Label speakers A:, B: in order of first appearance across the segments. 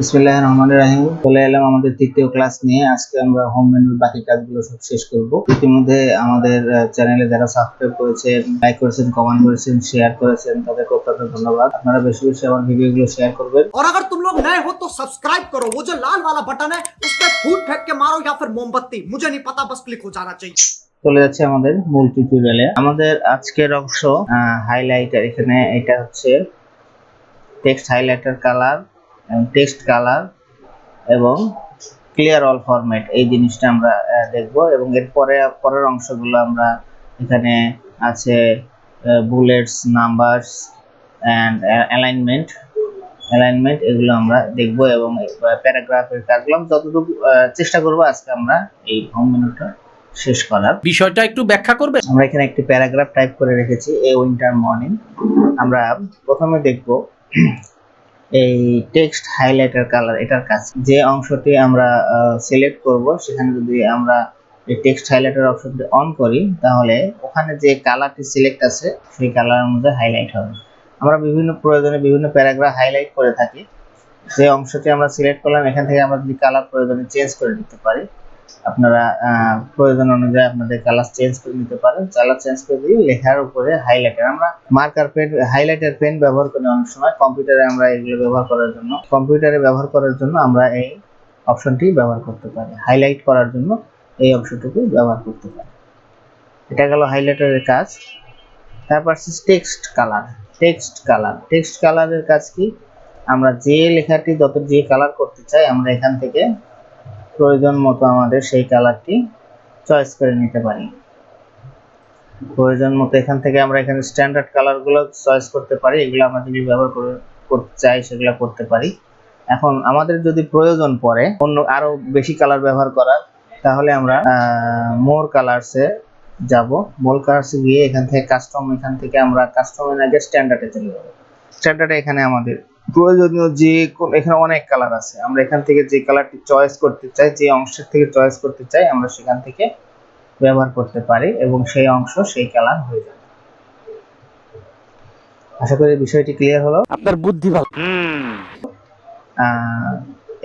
A: বিসমিল্লাহির রহমানির রহিম। চলে এলাম আমাদের তৃতীয় ক্লাস নিয়ে। আজকে আমরা হোম মেনুর বাকি কাজগুলো সব শেষ করব। ইতিমধ্যে আমাদের চ্যানেলে যারা সাবস্ক্রাইব করেছেন, লাইক করেছেন, কমেন্ট করেছেন, শেয়ার করেছেন, তাদেরকে অত্যন্ত ধন্যবাদ। আপনারা বেশি বেশি আমার ভিডিওগুলো শেয়ার করবেন।
B: और अगर तुम लोग नए हो तो सब्सक्राइब करो, वो जो लाल वाला बटन है उस पर फूट फेंक के मारो या फिर मोमबत्ती, मुझे नहीं पता, बस क्लिक हो जाना चाहिए।
A: চলে যাচ্ছে আমাদের মূল টিউটোরিয়ালে। আমাদের আজকের অংশ হাইলাইটার। এখানে এটা হচ্ছে text highlighter colour, text colour এবং ক্লিয়ার অল ফরম্যাট। এই জিনিসটা আমরা দেখব এবং এর পরের অংশগুলো আমরা এখানে আছে বুলেটস, নাম্বারস এন্ড অ্যালাইনমেন্ট এগুলো আমরা দেখব এবং প্যারাগ্রাফের কাজগুলো যতটুকু চেষ্টা করব আজকে আমরা এই হোম মেনুটা শেষ করার।
C: বিষয়টা একটু ব্যাখ্যা করবে।
A: আমরা এখানে একটি প্যারাগ্রাফ টাইপ করে রেখেছি, এ উইন্টার মর্নিং। আমরা প্রথমে দেখব এই টেক্সট হাইলাইটার কালার, এটার কাজ। যে অংশটি আমরা সিলেক্ট করব সেখানে যদি আমরা এই টেক্সট হাইলাইটার অপশনটি অন করি তাহলে ওখানে যে কালারটি সিলেক্ট আছে সেই কালারের মধ্যে হাইলাইট হবে। আমরা বিভিন্ন প্রয়োজনে বিভিন্ন প্যারাগ্রাফ হাইলাইট করে থাকি। যে অংশটি আমরা সিলেক্ট করলাম এখান থেকে আমরা যদি কালার প্রয়োজনে চেঞ্জ করে নিতে পারি। আপনারা প্রয়োজন অনুযায়ী আপনাদের কালার চেঞ্জ করে নিতে পারেন। কালার চেঞ্জ করে দিয়ে লেখার উপরে হাইলাইটার, আমরা মার্কার পেন, হাইলাইটার পেন ব্যবহার করি অনেক সময়। কম্পিউটারে আমরা এগুলো ব্যবহার করার জন্য আমরা এই অপশনটি ব্যবহার করতে পারি। হাইলাইট করার জন্য এই অংশটুকু ব্যবহার করতে পারি। এটা গেল হাইলাইটারের কাজ। তারপর টেক্সট কালারের কাজ কি? আমরা যে লেখাটি যে কালার করতে চাই আমরা এখান থেকে প্রয়োজন মতো আমাদের সেই কালারটি চয়েস করে নিতে পারি। প্রয়োজন মতো এখান থেকে আমরা এখানে স্ট্যান্ডার্ড কালারগুলো চয়েস করতে পারি। এগুলো আমরা যদি ব্যবহার করতে চাই সেগুলো করতে পারি। এখন আমাদের যদি প্রয়োজন পড়ে অন্য আরো বেশি কালার ব্যবহার করার, তাহলে আমরা মোর কালারসে যাব। মোর কালারসে গিয়ে এখান থেকে আমরা কাস্টমের আগে স্ট্যান্ডার্ডে চলে যাব। স্ট্যান্ডার্ডে এখানে আমাদের প্রয়োজনীয় এখানে অনেক কালার আছে। আমরা এখান থেকে যে কালারটি চয়েস করতে চাই, যে অংশের থেকে চয়েস করতে চাই আমরা সেখান থেকে ব্যবহার করতে পারি এবং সেই অংশ সেই কালার হয়ে যাবে। আশা করি বিষয়টি ক্লিয়ার হলো।
C: আপনার বুদ্ধি ভালো।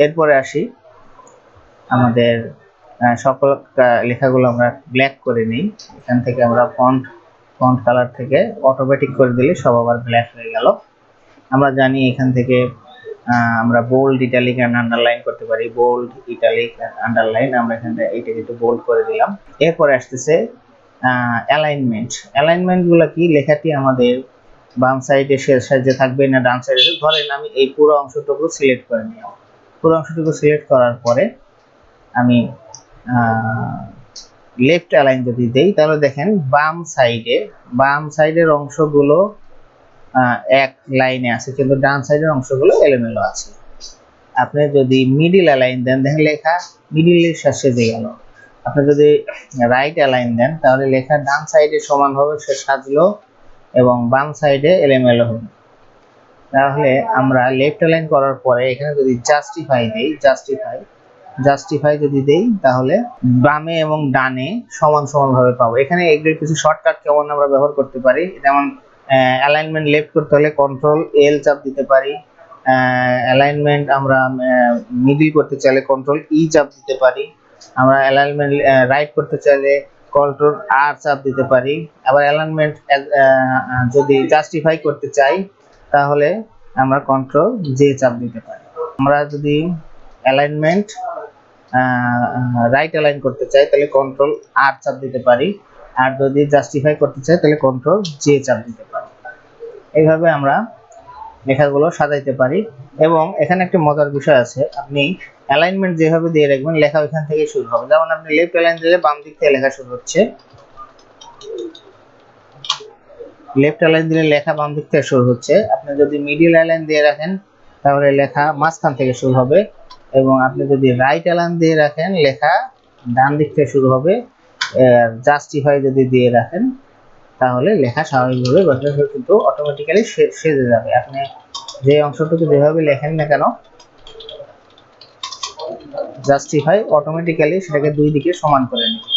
A: এরপরে আসি, আমাদের সকল লেখাগুলো আমরা ব্ল্যাক করে নিই। এখান থেকে আমরা ফন্ট কালার থেকে অটোমেটিক করে দিলে সব আবার ব্ল্যাক হয়ে গেল। আমরা জানি এখান থেকে আমরা বোল্ড, ইটালিক এন্ড আন্ডারলাইন করতে পারি। বোল্ড, ইটালিক, আন্ডারলাইন, আমরা এখানে এটাকে একটু বোল্ড করে দিলাম। এরপরে আসতেছে অ্যালাইনমেন্ট গুলো কি? লেখাটি আমাদের বাম সাইডে শেষ সাইডে থাকবে না ডান সাইডে? ধরেন আমি এই পুরো অংশটুকু সিলেক্ট করে নিলাম। পুরো অংশটুকু সিলেক্ট করার পরে আমি লেফট অ্যালাইন যদি দেই তাহলে দেখেন বাম সাইডের অংশগুলো এক লাইনে আছে কিন্তু ডান সাইডের অংশগুলো এলোমেলো আছে। আপনি যদি মিডিল অ্যালাইন দেন দেখেন লেখা মিডিলের শেষে গেল। আপনি যদি রাইট অ্যালাইন দেন তাহলে লেখা ডান সাইডে সমানভাবে সে সাজলো এবং বাম সাইডে এলোমেলো হবে। তাহলে আমরা লেফট অ্যালাইন করার পরে এখানে যদি জাস্টিফাই যদি দেই তাহলে বামে এবং ডানে সমানভাবে পাবো। এখানে এগুলোর কিছু শর্টকাট কেমন আমরা ব্যবহার করতে পারি, যেমন অ্যালাইনমেন্ট লেফট করতে হলে কন্ট্রোল এল চাপ দিতে পারি। অ্যালাইনমেন্ট আমরা মিডল করতে চাইলে কন্ট্রোল ই চাপ দিতে পারি। আমরা অ্যালাইনমেন্ট রাইট করতে চাইলে কন্ট্রোল আর চাপ দিতে পারি। আবার অ্যালাইনমেন্ট যদি জাস্টিফাই করতে চাই তাহলে আমরা কন্ট্রোল জে চাপ দিতে পারি। আমরা যদি অ্যালাইনমেন্ট রাইট অ্যালাইন করতে চাই তাহলে কন্ট্রোল আর চাপ দিতে পারি। আর যদি জাস্টিফাই করতে চাই তাহলে কন্ট্রোল জে চাপ দিতে পারি। এইভাবে আমরা লেখাগুলো সাজাইতে পারি। এবং এখানে একটা মজার বিষয় আছে, আপনি অ্যালাইনমেন্ট যেভাবে দিয়ে রাখবেন লেখা ওইখান থেকে শুরু হবে। যেমন আপনি লেফট অ্যালাইন দিলে বাম দিক থেকে লেখা শুরু হচ্ছে, লেফট অ্যালাইন দিলে লেখা বাম দিক থেকে শুরু হচ্ছে। আপনি যদি মিডল অ্যালাইন দিয়ে রাখেন তাহলে লেখা মাঝখান থেকে শুরু হবে এবং আপনি যদি রাইট অ্যালাইন দিয়ে রাখেন লেখা ডান দিক থেকে শুরু হবে। জাস্টিফাই যদি দিয়ে রাখেন তাহলে লেখা স্বাভাবিকভাবে কিন্তু অটোমেটিক্যালি সেজে যাবে। আপনি যে অংশটুকু যেভাবে লেখেন না কেন জাস্টিফাই অটোমেটিক্যালি সেটাকে দুই দিকে সমান করে নেবে।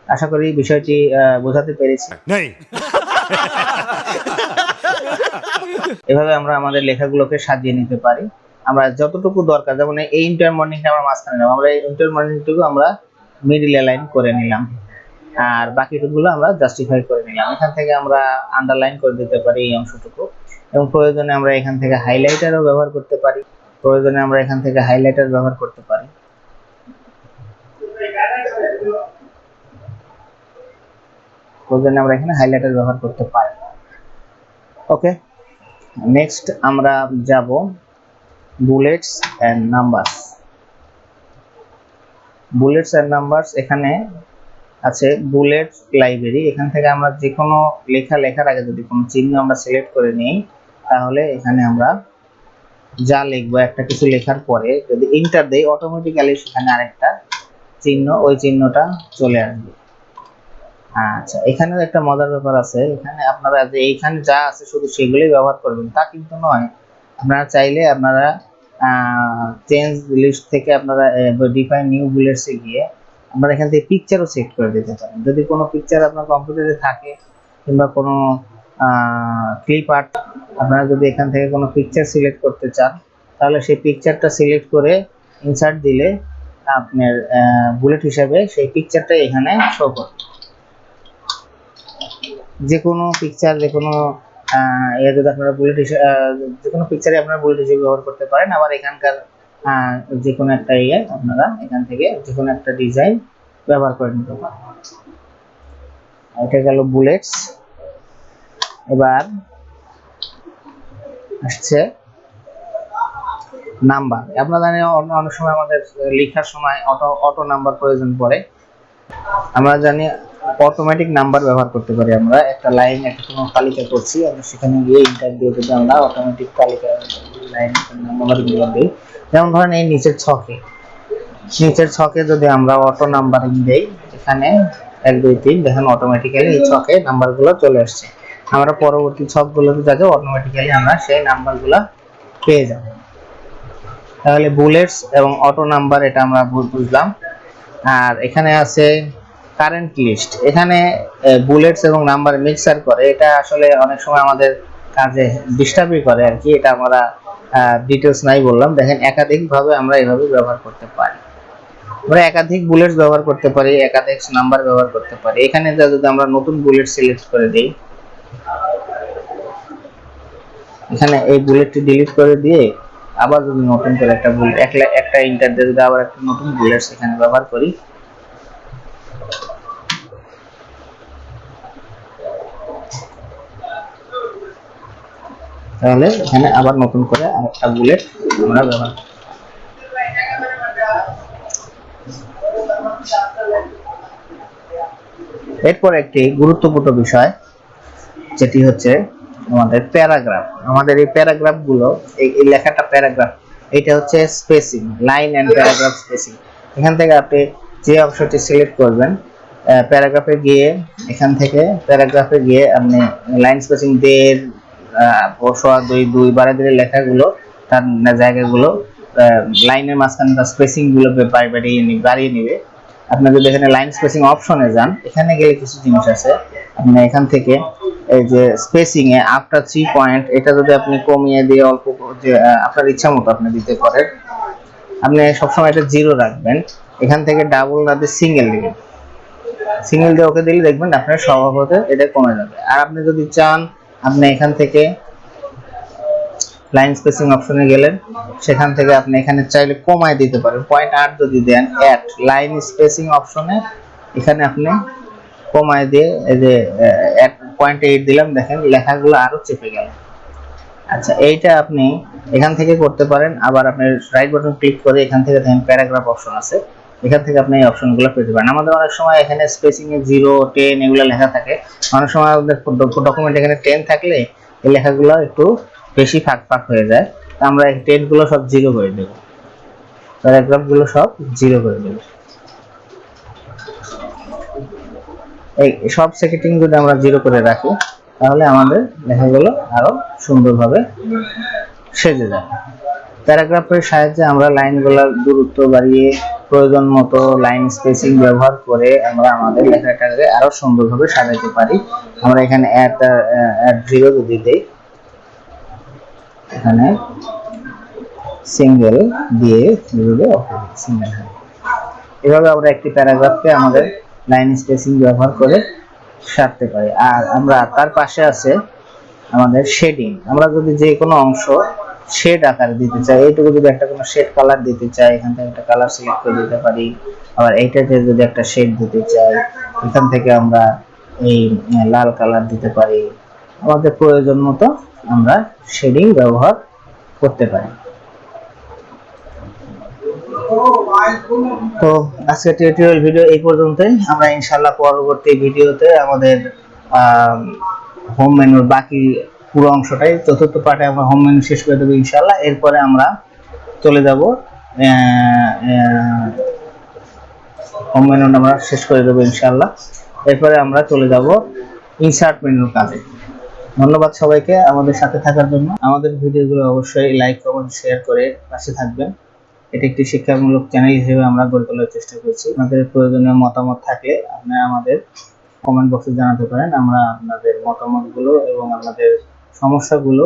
A: আশা করি বিষয়টি বোঝাতে পেরেছি। এভাবে আমরা আমাদের লেখাগুলোকে সাজিয়ে নিতে পারি। আমরা যতটুকু দরকার, যেমন এই ইন্টারমার্জিংটা আমরা মাঝখানে নিলাম, আমরা এই ইন্টারমার্জিংটুকু আমরা মিডল অ্যালাইন করে নিলাম, আর বাকিটুকুগুলো আমরা জাস্টিফাই করে নিলাম। এখান থেকে আমরা আন্ডারলাইন করে দিতে পারি এই অংশটুকু, এবং প্রয়োজনে আমরা এখান থেকে হাইলাইটারও ব্যবহার করতে পারি, প্রয়োজনে আমরা এখান থেকে হাইলাইটার ব্যবহার করতে পারি। প্রয়োজনে আমরা এখানে হাইলাইটার ব্যবহার করতে পারি। ওকে, নেক্সট আমরা যাব bullets and numbers. Bullets and numbers এখানে আছে বুলেট লাইব্রেরি। এখান থেকে আমরা যে কোনো লেখার আগে যদি কোনো চিহ্ন আমরা সিলেক্ট করে নিই, তাহলে এখানে আমরা যা লিখবো, একটা কিছু লেখার পরে যদি এন্টার দেই, অটোমেটিক্যালি সেখানে আরেকটা চিহ্ন, ওই চিহ্নটা চলে আসবে। আচ্ছা, এখানেও একটা মজার ব্যাপার আছে। এখানে আপনারা যে এইখানে যা আছে শুধু সেগুলোই ব্যবহার করবেন তা কিন্তু নয়। আপনারা চাইলে আপনারা চেঞ্জ লিস্ট থেকে আপনারা ডিফাইন নিউ বুলেটসে গিয়ে আপনারা এখান থেকে পিকচারও সেট করে দিতে পারেন। যদি কোনো পিকচার আপনার কম্পিউটারে থাকে কিংবা কোনো ক্লিপ আর্ট, আপনারা যদি এখান থেকে কোনো পিকচার সিলেক্ট করতে চান, তাহলে সেই পিকচারটা সিলেক্ট করে ইনসার্ট দিলে আপনার বুলেট হিসাবে সেই পিকচারটা এখানে শো করবে। যে কোনো পিকচার, যে কোনো যদি আপনারা বুলেট হিসেবে যে কোনো পিকচারে আপনারা বুলেট হিসেবে ব্যবহার করতে পারেন। আবার এখানকার যে কোনো একটা আপনারা এখান থেকে যে কোনো একটা ডিজাইন ব্যবহার করে নিতে পারেন। এটা গেল বুলেটস। এবার আসছে নাম্বার। আপনারা জানেন অনেক সময় আমাদের লেখার সময় অটো নাম্বার প্রয়োজন পড়ে। আমরা জানি অটোমেটিক নাম্বার ব্যবহার করতে পারি। আমরা একটা লাইন, একটা কোনো তালিকা করছি, আমরা সেখানে গিয়ে ইন্টার দিয়ে যদি আমরা অটোমেটিক তালিকা লাইন নাম্বারগুলো দিই, যেমন ধরেন এই নিচের ছকে যদি আমরা অটো নাম্বারিং দেই, এখানে 1 2 3 দেখেন অটোমেটিক্যালি এই ছকে নাম্বারগুলো চলে আসছে। আমরা পরবর্তী ছকগুলোতে যাকে অটোমেটিক্যালি আমরা সেই নাম্বারগুলো পেয়ে যাব। তাহলে বুলেটস এবং অটো নাম্বার এটা আমরা বুঝলাম। আর এখানে আছে কারেন্ট লিস্ট। এখানে বুলেটস এবং নাম্বার মিক্সার করে, এটা আসলে অনেক সময় আমাদের কাজে ডিস্টার্বই করে আর কি। এটা আমরা ডিটেলস নাই বললাম। দেখেন একাধিক ভাবে আমরা এইভাবে ব্যবহার করতে পারি। আমরা একাধিক বুলেটস ব্যবহার করতে পারি, একাধিক নাম্বার ব্যবহার করতে পারি। এখানে যদি আমরা নতুন বুলেট সিলেক্ট করে দেই, এখানে এই বুলেটটি ডিলিট করে দিয়ে আবার যদি নতুন করে একটা বুলেট একটা ইন্টার দিয়ে যদি আবার একটা নতুন বুলেটস এখানে ব্যবহার করি, তাহলে এখানে আবার নতুন করে আরেকটা বুলেট আমরা ব্যবহার করি। এরপর একটি গুরুত্বপূর্ণ বিষয়, যেটি হচ্ছে আমাদের প্যারাগ্রাফ। আমাদের এই প্যারাগ্রাফ গুলো, এই লেখাটা প্যারাগ্রাফ, এটা হচ্ছে spacing, line and paragraph spacing. এখান থেকে আপনি যে অপশনটি সিলেক্ট করবেন, প্যারাগ্রাফে গিয়ে এখান থেকে প্যারাগ্রাফে গিয়ে আপনি লাইন স্পেসিং 1.5 2 বারে দিলে লেখাগুলো তার জায়গাগুলো লাইনের মাঝখানে তার স্পেসিং গুলো বাড়িয়ে নিবে। আপনি যদি এখানে লাইন স্পেসিং অপশনে যান, এখানে গেলে কিছু জিনিস আছে। আপনি এখান থেকে এই যে স্পেসিং এ আফটার 3 পয়েন্ট, এটা যদি আপনি কমিয়ে দিয়ে অল্প যে আপনার ইচ্ছা মতো আপনি দিতে পারেন। আপনি সবসময় এটা 0 রাখবেন। এখান থেকে ডাবল না দিয়ে সিঙ্গেল দিবেন। সিঙ্গেল দিয়ে ওকে দিলে দেখবেন আপনার স্বভাবতই এটা কমে যাবে। আর আপনি যদি চান, আপনি এখান থেকে লাইন স্পেসিং অপশনে গেলেন, সেখান থেকে আপনি এখানে চাইলে কমায় দিতে পারেন। 0.8 যদি দেন, অ্যাড লাইন স্পেসিং অপশনে এখানে আপনি কমায় দিয়ে এই যে 0.8 দিলাম, দেখেন লেখাগুলো আরো চেপে গেল। আচ্ছা, এইটা আপনি এখান থেকে করতে পারেন। আবার আপনি রাইট বাটন ক্লিক করে এখান থেকে দেখেন প্যারাগ্রাফ অপশন আছে, এখান থেকে আপনি এই অপশনগুলো পেতে পারেন। আমাদের অনেক সময় এখানে স্পেসিং এ 0 10 এগুলো লেখা থাকে। অনেক সময় আমাদের ডকুমেন্ট এখানে 10 থাকলে এই লেখাগুলো একটু বেশি ফাঁক হয়ে যায়। আমরা এই 10 গুলো সব 0 করে দেব, প্যারাগ্রাফ গুলো সব 0 করে দেব। এই সব সেটিং যদি আমরা 0 করে রাখি, তাহলে আমাদের লেখাগুলো আরো সুন্দরভাবে সেজে যাবে। প্যারাগ্রাফের সাহায্যে আমরা লাইনগুলোর দূরত্ব বাড়িয়ে প্রয়োজন মতো লাইন স্পেসিং ব্যবহার করে আমরা আমাদের লেখাটাকে আরো সুন্দরভাবে সাজাতে পারি। আমরা এখানে অ্যাড 0 যদি দেই, এখানে সিঙ্গেল দিয়ে কিভাবে সিঙ্গেল হয়। এভাবে আমরা একটি প্যারাগ্রাফকে আমাদের লাইন স্পেসিং ব্যবহার করে সারতে পারি। আর আমরা তার পাশে আছে আমাদের শেডিং। আমরা যদি যে কোনো অংশ শেড আকারে দিতে চাই, এইটুকু যদি একটা কোনো শেড কালার দিতে চাই, এখান থেকে একটা কালার সিলেক্ট করে দিতে পারি। আবার এইটাতে যদি একটা শেড দিতে চাই, এখান থেকে আমরা এই লাল কালার দিতে পারি। আমাদের প্রয়োজন মতো আমরা শেডিং ব্যবহার করতে পারি। তো আজকে টিউটোরিয়াল ভিডিও এই পর্যন্তই। আমরা ইনশাআল্লাহ পরবর্তী ভিডিওতে আমাদের হোম মেনুর বাকি পুরো অংশটাই, চতুর্থ পার্টে আমরা হোম মেনু শেষ করে দেবো ইনশাআল্লাহ। এরপরে আমরা চলে যাব হোম মেনু আমরা শেষ করে দেবো ইনশাআল্লাহ। এরপরে আমরা চলে যাব ইনসার্ট মেনুর কাজে। ধন্যবাদ সবাইকে আমাদের সাথে থাকার জন্য। আমাদের ভিডিওগুলো অবশ্যই লাইক, কমেন্ট, শেয়ার করে পাশে থাকবেন। এটি একটি শিক্ষামূলক চ্যানেল হিসেবে আমরা গড়ে তোলার চেষ্টা করছি। আপনাদের প্রয়োজনীয় মতামত থাকলে আপনারা আমাদের কমেন্ট বক্সে জানাতে পারেন। আমরা আপনাদের মতামতগুলো এবং আপনাদের সমস্যাগুলো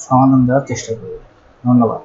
A: সমাধান দেওয়ার চেষ্টা করব। ধন্যবাদ।